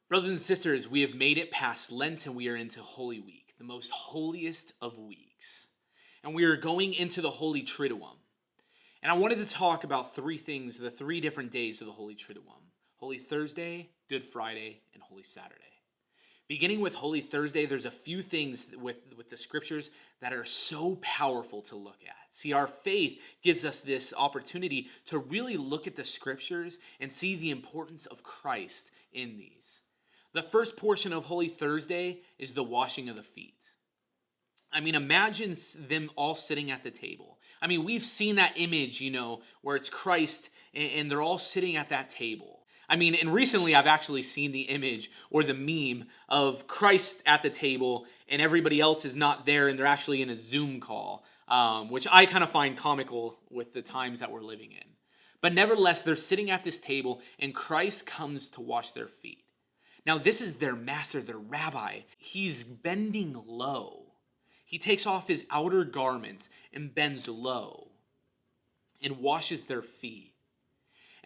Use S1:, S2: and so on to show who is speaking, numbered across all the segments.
S1: Brothers and sisters, we have made it past Lent and we are into Holy Week, the most holiest of weeks. And we are going into the Holy Triduum. And I wanted to talk about three things, the 3 different days of the Holy Triduum: Holy Thursday, Good Friday, and Holy Saturday. Beginning with Holy Thursday, there's a few things with the scriptures that are so powerful to look at. See, our faith gives us this opportunity to really look at the scriptures and see the importance of Christ in these. The first portion of Holy Thursday is the washing of the feet. I mean, imagine them all sitting at the table. I mean, we've seen that image, where it's Christ and they're all sitting at that table. I mean, and recently I've actually seen the image or the meme of Christ at the table and everybody else is not there and they're actually in a Zoom call, which I kind of find comical with the times that we're living in. But nevertheless, they're sitting at this table and Christ comes to wash their feet. Now, this is their master, their rabbi. He's bending low. He takes off his outer garments and bends low and washes their feet.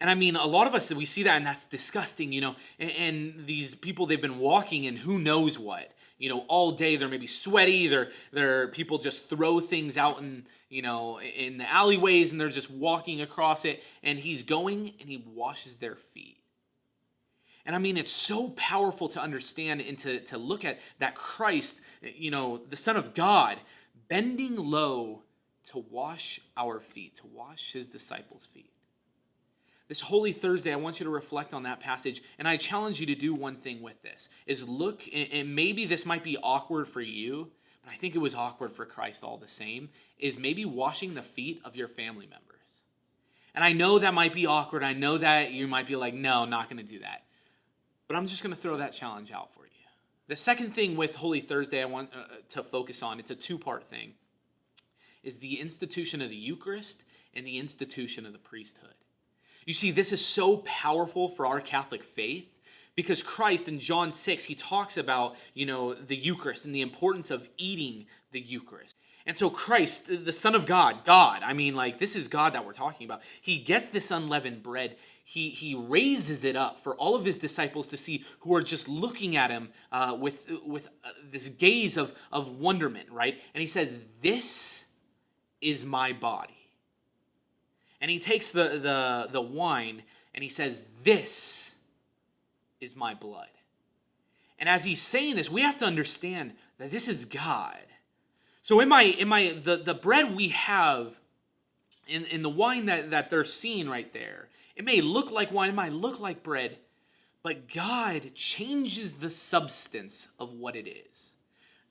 S1: And I mean, a lot of us, we see that and that's disgusting, and these people, they've been walking in who knows what, all day. They're maybe sweaty. They're people just throw things out in the alleyways and they're just walking across it. And he's going and he washes their feet. And I mean, it's so powerful to understand and to look at that Christ, the Son of God, bending low to wash our feet, to wash his disciples' feet. This Holy Thursday, I want you to reflect on that passage, and I challenge you to do one thing with this, is look, and maybe this might be awkward for you, but I think it was awkward for Christ all the same, is maybe washing the feet of your family members. And I know that might be awkward. I know that you might be like, no, I'm not going to do that. But I'm just going to throw that challenge out for you. The second thing with Holy Thursday I want to focus on, it's a 2-part thing, is the institution of the Eucharist and the institution of the priesthood. You see, this is so powerful for our Catholic faith because Christ in John 6, he talks about, the Eucharist and the importance of eating the Eucharist. And so Christ, the Son of God, this is God that we're talking about. He gets this unleavened bread. He raises it up for all of his disciples to see, who are just looking at him with this gaze of wonderment, right? And he says, "This is my body." And he takes the wine and he says, "This is my blood." And as he's saying this, we have to understand that this is God. So the bread we have in the wine that they're seeing right there, it may look like wine, it might look like bread, but God changes the substance of what it is.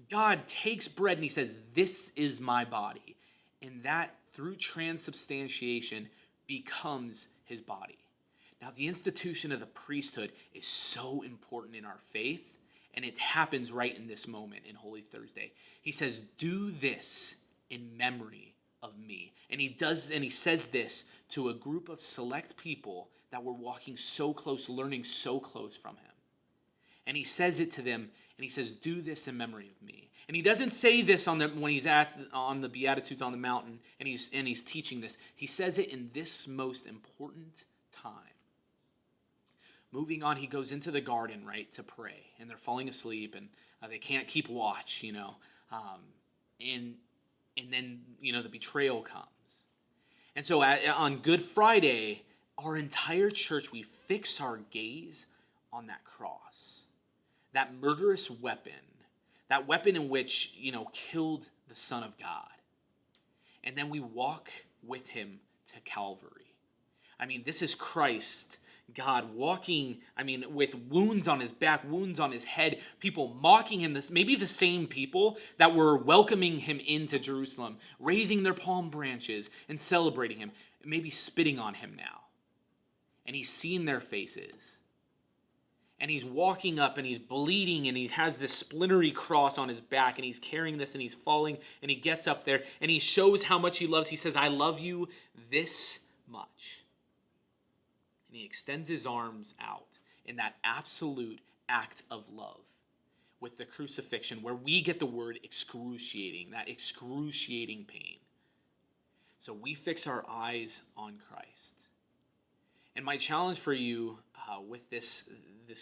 S1: God takes bread and he says, "This is my body." And that, through transubstantiation, becomes his body. Now, the institution of the priesthood is so important in our faith, and it happens right in this moment in Holy Thursday. He says, "Do this in memory of me." And he says this to a group of select people that were walking so close, learning so close from him. And he says it to them, and he says, "Do this in memory of me." And he doesn't say this when he's on the Beatitudes on the mountain and he's teaching this. He says it in this most important time. Moving on, he goes into the garden, right, to pray. And they're falling asleep and they can't keep watch, and then, the betrayal comes. And so on Good Friday, our entire church, we fix our gaze on that cross, that murderous weapon, that weapon in which, killed the Son of God. And then we walk with him to Calvary. I mean, this is Christ, God, walking, with wounds on his back, wounds on his head, people mocking him, maybe the same people that were welcoming him into Jerusalem, raising their palm branches and celebrating him, maybe spitting on him now. And he's seen their faces. And he's walking up and he's bleeding and he has this splintery cross on his back and he's carrying this and he's falling and he gets up there and he shows how much he loves. He says, "I love you this much." And he extends his arms out in that absolute act of love with the crucifixion, where we get the word excruciating, that excruciating pain. So we fix our eyes on Christ. And my challenge for you with this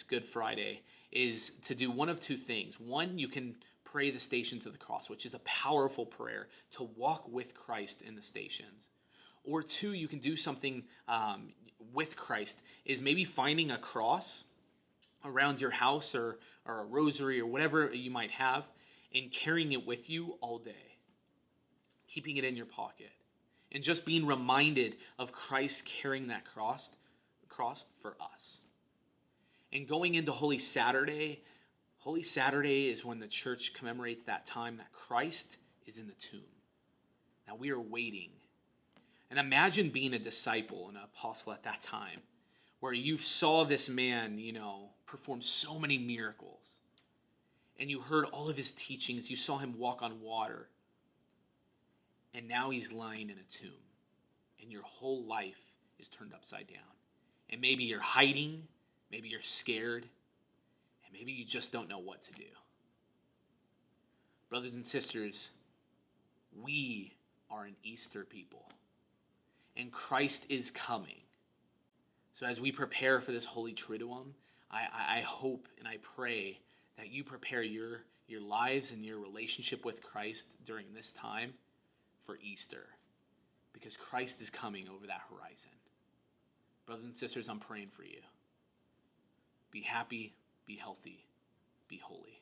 S1: Good Friday is to do one of two things. One, you can pray the Stations of the Cross, which is a powerful prayer to walk with Christ in the stations. Or two, you can do something with Christ, is maybe finding a cross around your house or a rosary or whatever you might have, and carrying it with you all day, keeping it in your pocket, and just being reminded of Christ carrying that cross for us. And going into Holy Saturday is when the church commemorates that time that Christ is in the tomb. Now we are waiting. And imagine being a disciple and an apostle at that time, where you saw this man, perform so many miracles. And you heard all of his teachings. You saw him walk on water. And now he's lying in a tomb. And your whole life is turned upside down. And maybe you're hiding. Maybe you're scared. And maybe you just don't know what to do. Brothers and sisters, we are an Easter people. And Christ is coming. So as we prepare for this Holy Triduum, I hope and I pray that you prepare your lives and your relationship with Christ during this time for Easter. Because Christ is coming over that horizon. Brothers and sisters, I'm praying for you. Be happy, be healthy, be holy.